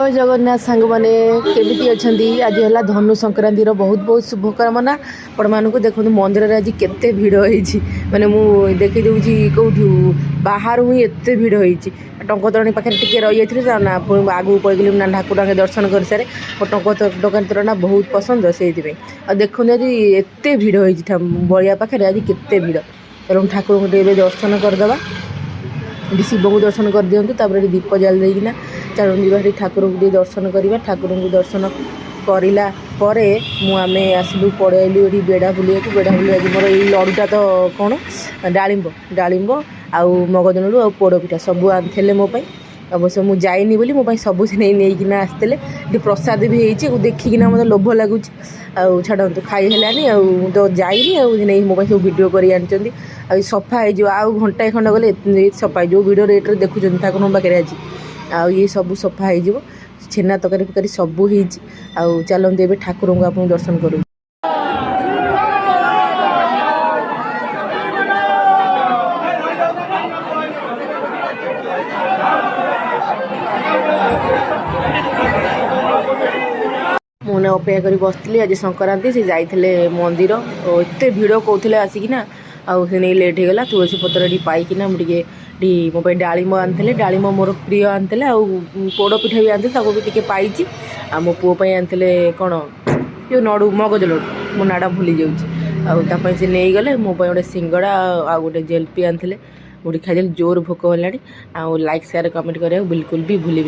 जय जगन्नाथ सांग मैंने केमी अच्छा आज है धनु संक्रांति बहुत बहुत शुभकामना आपण मानक देखो मंदिर में आज केते भिड़ होती माने मुझे देखी दूसरी कौटू बाहर ही एत भिड़ होती टंकतरणी पाखे टे रही जाइए ना आगू पड़ी ना ठाकुर के दर्शन कर सारे टंकतर ना बहुत पसंद से देखो आज एत भिड़ होती बलिया पाखे आज केते भिड़ तेणु ठाकुर को दर्शन करदे शिव को दर्शन कर दिंतु तापर दीप जाल देना चलूँ जी ठाकुर को दर्शन करवा ठाकुर को दर्शन करला आम आसलु पड़ेलु ये बेड़ा बुलिया बेड़ा बुलिया मोर ये लड़ूटा तो कौन डालिंब डालिंब आउ मगज लड़ू आ पोड़पिठा सब आनी मोपाई अवश्य मुझे जाइनी बोली मो सब से नहीं आसते ये प्रसाद भी होती देखिकिना मतलब लोभ लगुच छाड़ू खाई है तो जाइनी मो सब भिड कर सफा हो घंटाए खंड गले सफा जो भिडियो रेट्रे देखुं ठाकुर पाखे आज आ ये सब सफा हो छेना तकारी फकारी सब हो चलते ए ठाकुर को आप दर्शन करूँ। मुझे अपेक्षा कर बसती आज संक्रांति से जाइए मंदिर एत भिड़ कौले आसिकिना आउ से नहीं लेट होगा तुलसी पत्र पाइकिना मुझे मो डालिम आनी डालिम मोर प्रिय आनी पोड़ पिठा भी आनी भी टे पाई आ मो पुओ आनी कौन जो नड़ू मगज लड़ू मो नाड़ा भूली जाऊँगी से नहीं गले मो गोटे सिंगड़ा आ गोटे जेलपी आनी मुझे खाई जोर भोक है लाइक शेयर कमेंट करा बिल्कुल भी भूल।